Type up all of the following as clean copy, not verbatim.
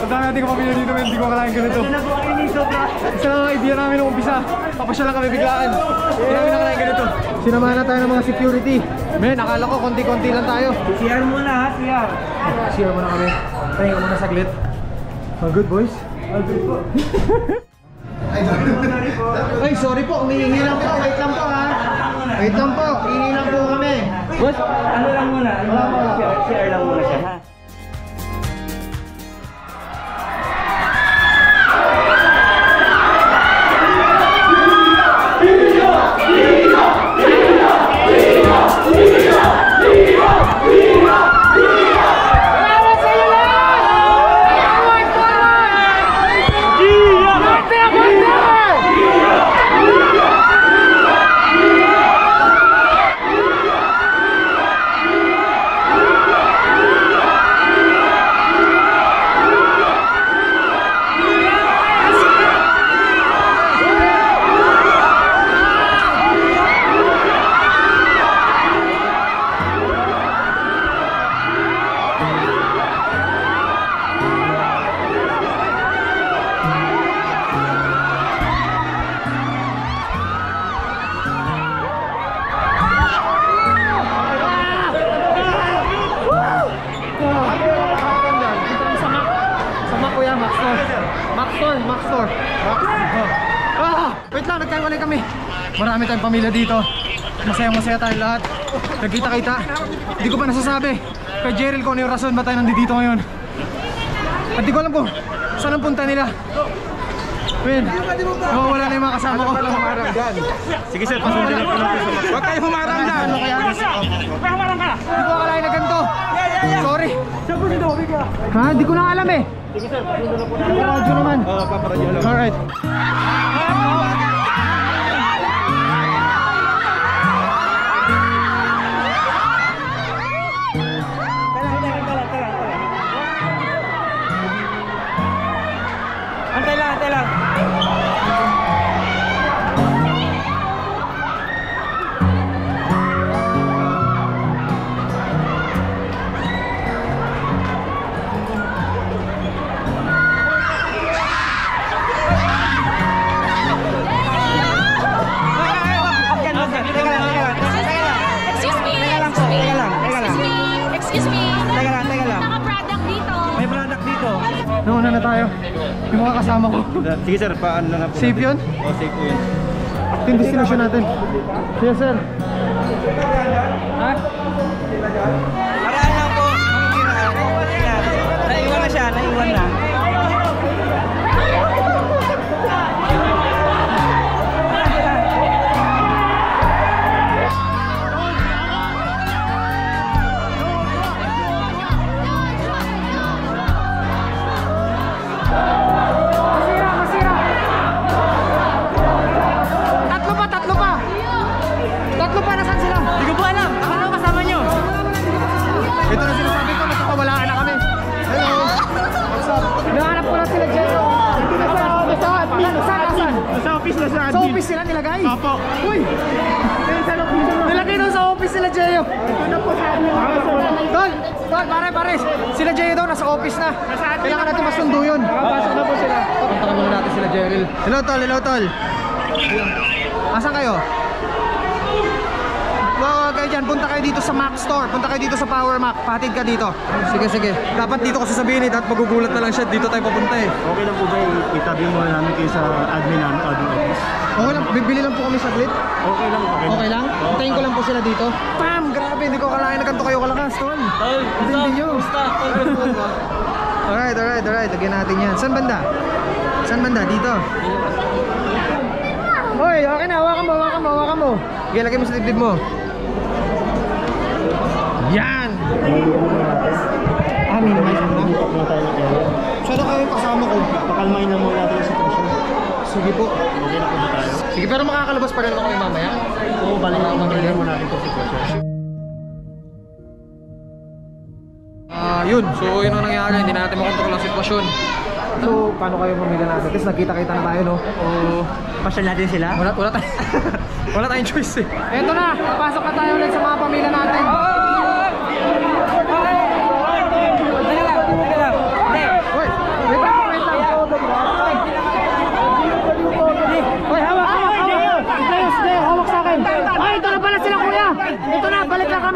dami natin kapamilya dito, men. Hindi ko akalain ganito. Sa idea namin nung umpisa, papasya lang kami biglaan. Hindi namin akalain ganito. Sinamahan na tayo ng mga security. Men, akala ko konti-konti lang tayo. CR muna ha, CR. CR muna kami. Tayo ka muna saglit. All good, boys? All good po. Ay, sorry po. Umihingi lang po. Wait lang po ha. Wait lang po. Hihingi lang po kami. Boss, ano lang muna? CR lang muna siya ha. Wait lang, nagkaiwalay kami. Marami tayong pamilya dito. Masaya-masaya tayo lahat. Nagkita-kita. Hindi ko pa nasasabi kay Jerrel kung ano yung rason ba tayo nandito ngayon. At di ko alam kung saan ang punta nila. Win, nawawala na yung mga kasama ko. Sige sir, pasundin na po natin sa mga. Huwag kayo humarang dyan! Huwag kayo humarang ka! Hindi ko akalain na ganito. Sorry. Ha? Hindi ko na alam eh. Sige sir, pasundin na po natin. Paparadyo naman. Oo, paparadyo lang. Alright. Antay lang, antay lang. Nauna na tayo. Yung mga kasama ko. Sige sir, paano na po? Safe yun? Oo, safe po yun. Ito yung destination natin. Yes sir. Ha? Maraan lang po. Naiwan na siya, naiwan na. Tatlo pa, nasaan sila? Hindi ko po alam. Ano kasama nyo? Ito na sinasabi ko, nakakawalaan na kami. Hello. What's up? Nahanap ko na sila dyan. Saan? Sa office na sa admin. Sa office sila nilagay? Opo. Uy! Nilagay doon sa office sila Jeyo. Ito na po sa admin. Tol, pare. Sila Jeyo daw, nasa office na. Kailangan natin masundo yun. Pasok na po sila. Puntakan muna natin sila Jerrel. Hello tol. Asan kayo? Kayo dyan, punta kayo dito sa Mac Store. Punta kayo dito sa Power Mac. Patid ka dito. Sige. Dapat dito ko sasabihin eh. Dapat magugulat na lang siya. Dito tayo papunta eh. Okay lang po ba itabi mo namin kayo sa admin namin, admin office? Okay lang. Bibili lang po kami saglit. Okay lang. Okay lang? Hintayin ko lang po sila dito. Pam! Grabe, hindi ko akalain na ganito kayo kalakas, tol. Hindi nyo. Alright. Lagyan natin yan. Saan banda? Dito. Hoy, okay na. Hawakan mo. Sige, lagay mo sa dibdib mo. Yan! Minimize mo na. Sana kayo yung kasama ko. Pakalmain lang muna natin yung sitwasyon. Sige po. Okay na po ba tayo? Sige, pero makakalabas pa rin ako kayo mamaya. Oo, balik na mamaya muna natin yung sitwasyon. Yun. So, yun ang nangyari. Hindi na natin makontrol ang sitwasyon. So, paano kayo pamilya natin? Kasi nagkita-kita na tayo, no? O, pasyal natin sila? Wala tayong choice eh. Eto na, papasok na tayo ulit sa mga pamilya natin. Teka lang. Wait,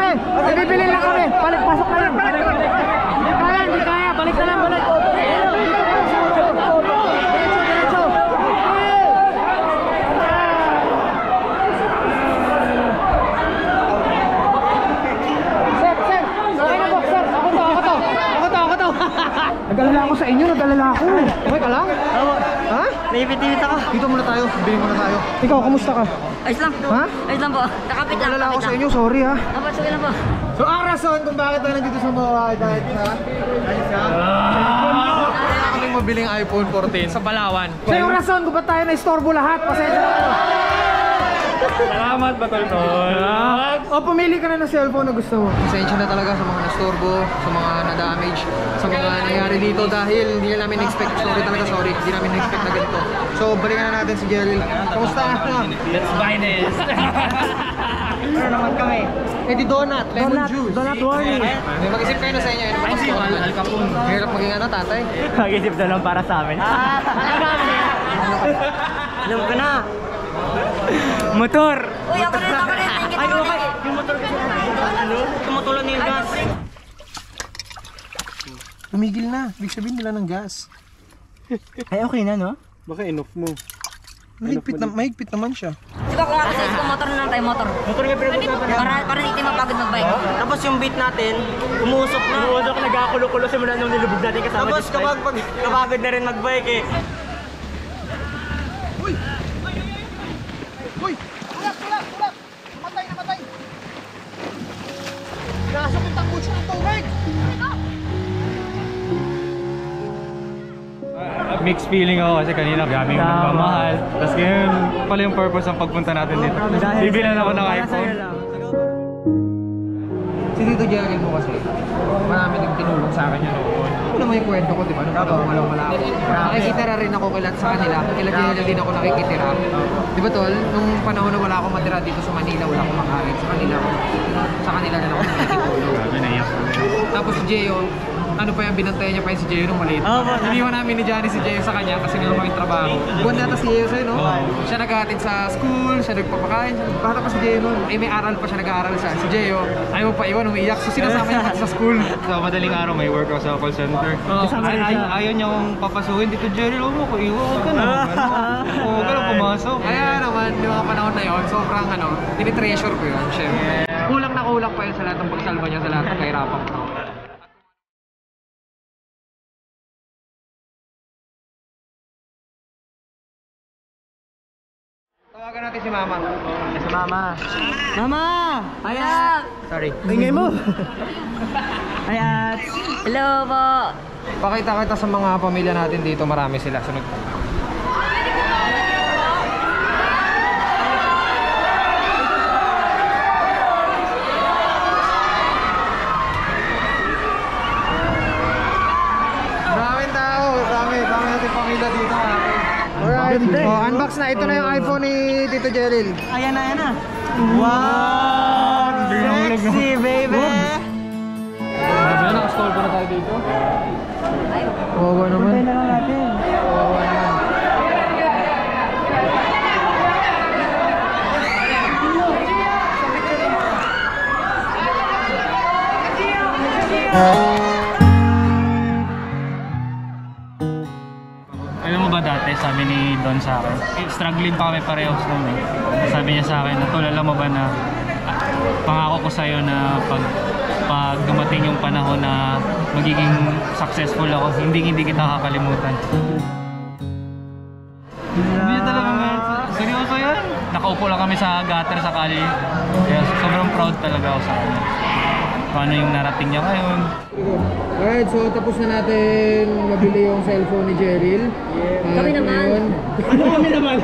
kami! May bibili lang kami! Pasok na lang! Hindi kaya! Balik na lang! Balik! Nag-alala ako sa inyo, nag-alala ako. Okay ka lang? Oo. Ha? Naipit-ipit ako. Dito muna tayo, bili muna tayo. Ikaw, kamusta ka? Ayos lang. Ha? Ayos lang po. Nakapit lang. Nag-alala ako sa inyo, sorry ha. Opo, sige lang po. So ang rason kung bakit tayo nandito sa Mawaway dahil kaming mabiling iPhone 14 sa Palawan. So yung rason kung ba't tayo na-istorbo lahat, pasensya na ako. Salamat, Batol-tol. O pumili ka na ng cellphone na gusto mo. Pasensya na talaga sa mga na-storbo, sa mga na-damage, sa mga nangyari dito dahil hindi namin expect. Sorry, hindi namin expect na ganito. So balikan na natin si Jerry. Kamusta? Let's buy this. Ano naman kami? Eh di donut, lemon juice. Donut warning. May mag-isip kayo na sa inyo. Ay, si Al Capone. Hirap maging ano, tatay. Mag-isip na lang para sa amin. Alam ko na. Motor! Uy, ako rin. Ay, okay. Yung motor kasi tumutulon na yung gas. Tumigil na. Ibig sabihin nila ng gas. Ay, okay na, no? Baka enough mo. Mahigpit naman siya. Di ba kung ako sa isip motor na lang tayo, motor? Motor nga pinag-usapan. Para hindi mapagod mag-bike. Tapos yung beat natin, umusok na. Umusok, nagkakulo-kulo simula nung nilubog natin kasama. Tapos kapag kapagod na rin mag-bike eh. Uy! Tulak! Namatay! Nasok yung tangkol siya ng tubig! Mixed feeling ako kasi kanina gaming magmamahal. Tapos ngayon pala yung purpose ng pagpunta natin dito. Bibilan ako ng iPhone. Si Tito Jerry mo kasi, marami din tinulong sa akin yun noon. Ano naman yung kwento ko, di ba? Nung walang wala ako. Nakikitira rin ako sa kanila. Kila Jerry din ako nakikitira. Di ba tol? Nung panahon na wala akong matira dito sa Manila, wala akong makain. Sa kanila na ako nakikitulong. Sabi na iyak. Tapos si Jeyo, ano pa yung binantayan niya pa yung si Jeyo nung maliit. Iniwan namin ni Johnny si Jeyo sa kanya kasi nga may trabaho. Buwan data si Jeyo sa'yo, no? Siya naghahatid sa school, siya nagpapakain. Bata pa si Jeyo nun. Eh may aral pa siya, nag-aaral siya. Si Jeyo, ayaw pa iwan, umiiyak. So sinasama niya sa school. Sa madaling araw may work ako sa call center. Ayaw niya akong papasukin dito, Jerry. Huwag mo ko iwan. Huwag ka na. Huwag ka na pumasok. Kaya naman, yung mga panahon na yun, sobrang tinitreasure ko yun. Siyempre. Kulang na kulang pa yun sa lahat ng pagsalba niya, sa lahat ng kahirapan ko. Tawagan natin si Mama. Si Mama. Mama! Ayat! Sorry. Ingay mo! Ayat! Hello po! Pakita kita sa mga pamilya natin dito, marami sila. Sunod. Maraming tao, dami natin pamilya dito. Alright, unbox na. Ito na yung iPhone ni Tito Jeril. Ayan na. Wow! Sexy, baby! Sabi na, naka-stall pa na tayo dito. Kawawa naman. Puntayin na lang natin. Kawawa naman. Alam mo ba dati, sabi ni Don sa akin, struggling pa kami parehos noon eh. Sabi niya sa akin, Tol, alam mo ba na pangako ko sa'yo na pag dumating yung panahon na magiging successful ako, hindi kita kakalimutan. Hindi talaga man. Seryoso yan. Nakaupo lang kami sa gutter sa kali. Kaya sobrang proud talaga ako sa kanya. Kung ano yung narating niya ngayon. Alright, so tapos na natin mabili yung cellphone ni Jeril. Kami naman. Kami naman.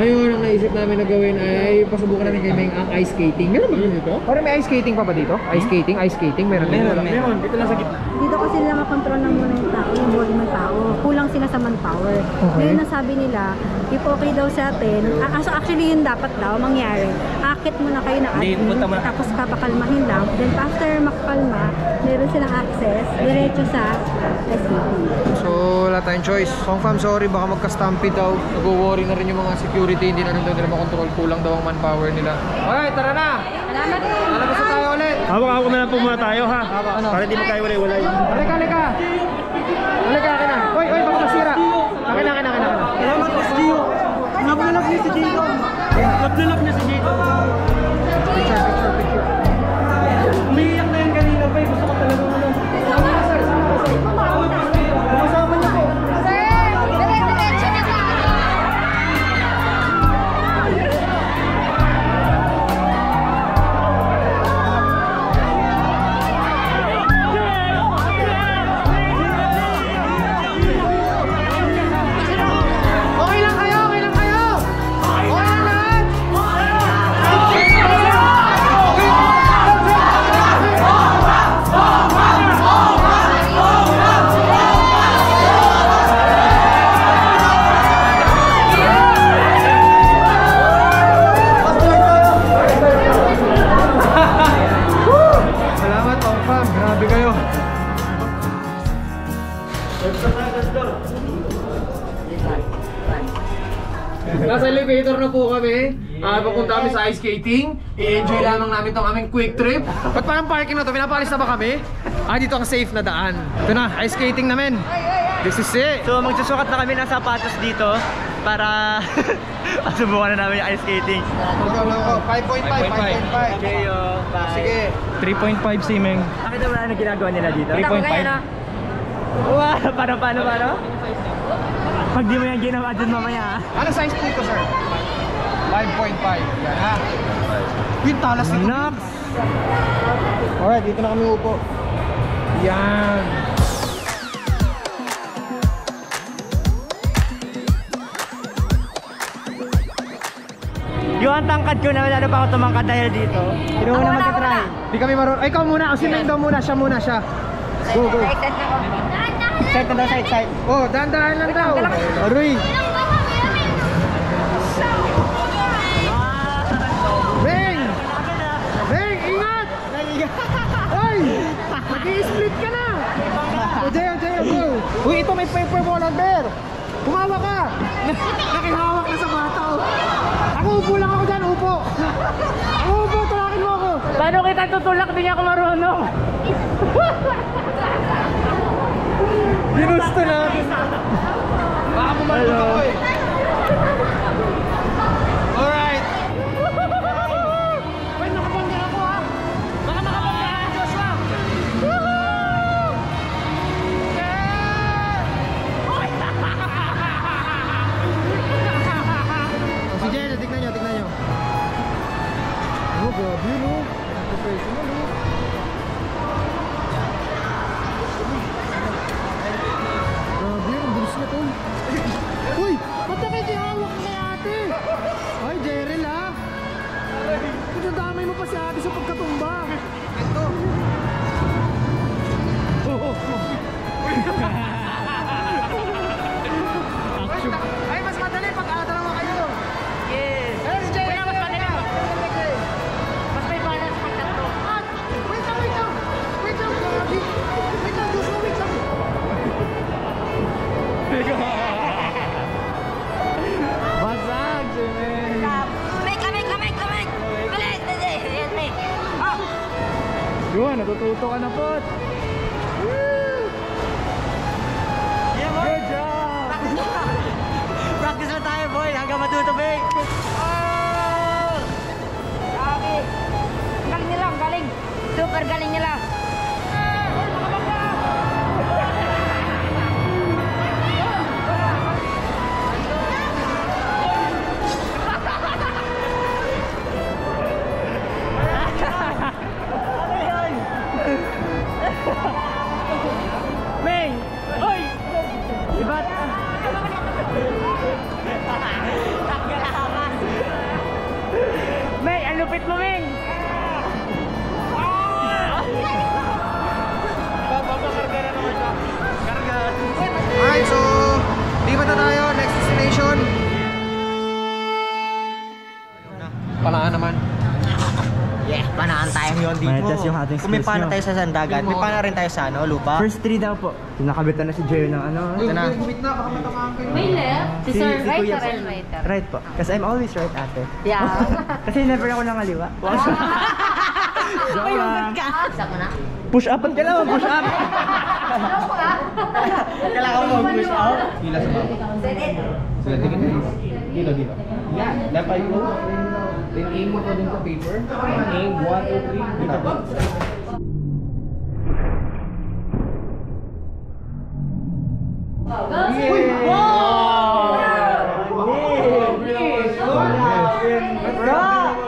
Ngayon, ang naisip namin na gawin ay pasubukan natin kay Meng ang ice skating. Meron ba yun dito? Parang may ice skating pa ba dito? Ice skating? Meron. Dito lang sa gitna. Dito kasi nila makontrol na muna yung tao, yung body ng tao. Kulang sila sa manpower. Ngayon nasabi nila, if okay daw sa atin, actually yun dapat daw mangyari. Akit muna kayo na admin, tapos papakalmahin lang. Then after makakalma, meron silang access, diretso sa SCP. So, wala tayong choice. Song fam, sorry, baka magka-stampede daw. Nag-worry na rin yung mga security, hindi na rin daw nila makontrol. Kulang daw ang manpower nila. Alright, tara na! Salamat po! Lalabas na tayo ulit! Hawak-hawak na lang po muna tayo ha. Ano? Para di magkahiwalay-walay. Halika, halika. Halika, akin na. Oy, oy, baka masira. Akin na. Salamat po si Gio. Naglalap niya si Gio. Naglalap niya si Gio. Picture. Umiiyak na yan kanina pa. Gusto ko talaga ano. Kasama niyo po. Okay lang kayo. Okay lang lahat. Salamat, Pang Fam. Grabe kayo. Nasa elevator na po kami. Papunta kami sa ice skating. I-enjoy lamang namin tong aming quick trip. Ba't parang parking na to? Pinapalis na ba kami? Dito ang safe na daan. Ito na, ice skating namin. This is it. So magsusukat na kami ng sapatos dito para subukan na namin yung ice skating. 5.5. Okay, Sige. 3.5 si Meng. Nakita mo na ano ginagawa nila dito? 3.5. Wow, paano? Pag di mo yan ginawa dun mamaya. Ano size po ito, sir? 5.5. Yan ha. Yung talas nito. Nox! Alright, dito na kami upo. Yan. Yung ang tangkad ko na lalo pa ako tumangkad dahil dito. Hindi mo na mag-try. Di kami marunong. Ay, ikaw muna. O sino yung daw muna? Siya muna siya. Go. Side na daw, side. Oh, dahan-dahan lang daw. Aroy. Beng! Beng, ingat! Oy! Mag-i-split ka na! O, Jeo, go! Uy, ito may paper ball bear! Kumawa ka! Nakihawak na sa bata, oh! Ako, upo lang ako dyan, upo! Ako, upo, tulakin mo ako! Paano kita tutulak? Di niya ako marunong. Ginusto na! Baka pumalog ako eh! Alright! Wait, nakabangga ako ha! Baka makabangga ka, Joshua! Si Jenna, tignan nyo. Oh, grabe yun oh! Professional oh! Grabe yun, ang bilis na to. Uy! Ba't na kayo hawak na ate? Ay, Jerel ha? Pinadamay mo pa si ate sa pagkatumba. Ito. Ay, mas madali pag dalawa kayo. Yes. Ayun si Jerel. Mas madali. Mas may balance pag tatlo. Wait lang, grabe. Wait lang, Joshua, wait lang. Basag, Jerel. Kamay! Bilis! Yes, me! Oh! Yun, natututo ka na po. Good job! Practice na tayo, boy. Hanggang matutubig. Grabe! Galing nila, galing! Super galing nila! Meng! Hoy! Ibat! Meng, ang lupit mo, Meng! Papakarga na naman siya. Karga. Alright, so lipat na tayo. Next destination. Palaan naman. Yeah, panaan tayo yun dito. May-test yung ating Kung may skills pana nyo. tayo sa sandagan, may pana rin tayo sa ano, lupa. First 3 daw po. Nakabitan na si Joyo ng ano. Uy, na. gumit na. Baka matamaan kayo. May left? Si Sir si right Kuya or po. right? Right po. Kasi I'm always right ate. Yeah. Kasi never ako nangaliwa. Push up ka naman, push up. Kailangan mo push up. Pila sa baba. Sige, tingin dito. Dito. Yan, dapat mo. Then aim mo to din sa paper. Aim, 1, 2, 3. Dito ba?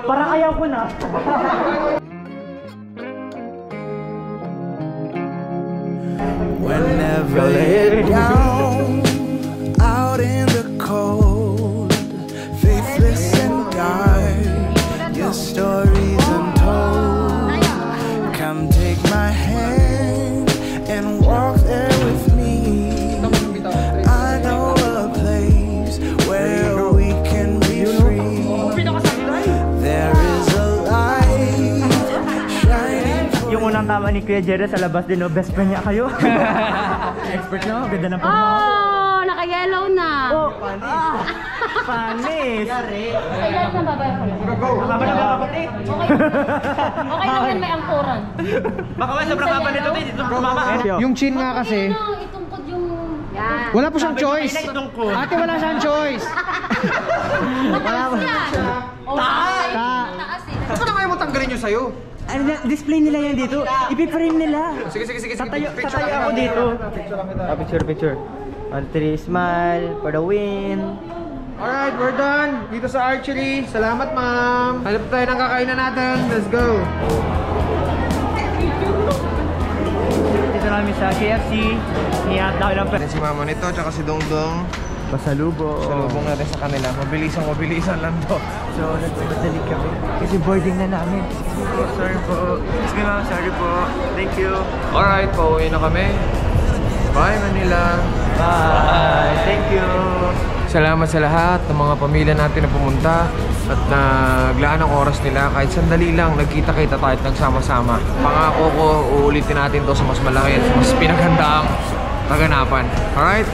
Parang ayaw ko na. Whenever you're down, out in the cold, faithless and dark, your story's untold. Come take my hand and walk there with me. I know a place where we can be free. There is a light shining for Yung unang tama ni Kuya Jerry sa labas din, no? Best friend niya kayo. Expert na ako, ganda ng pag Oh, naka-yellow na. Oh, panis. Ay, lahat ng babae ko lang. Haba na ba kapati? Okay lang yan, may angkuran. Baka ba sobrang haba nito, dito mama. Yung chin nga kasi, Itungkod yung... Yan. wala po siyang choice. Ate, wala siyang choice. Mataas yan. Taas eh. Saan na kaya mo tanggalin yung sayo? Ano na, display nila yan dito. Ipi-frame nila. Sige. Tatayo ako dito. Picture. 1, 3, smile for the win. Alright, we're done. Dito sa archery. Salamat, ma'am. Halip tayo ng kakainan natin. Let's go. Dito namin sa KFC. Nihat na ng Si mama nito, tsaka si Dongdong. pasalubong. Salubong natin sa kanila. Mabilisan lang to. So, nagpapadali kami. Kasi boarding na namin. Sorry po. Sorry po. Thank you. Alright, pauwi na kami. Bye, Manila. Bye. Thank you. Salamat sa lahat ng mga pamilya natin na pumunta at naglaan ng oras nila. Kahit sandali lang, nagkita-kita tayo at nagsama-sama. Pangako ko, uulitin natin to sa mas malaki at mas pinaghandaang kaganapan. Alright?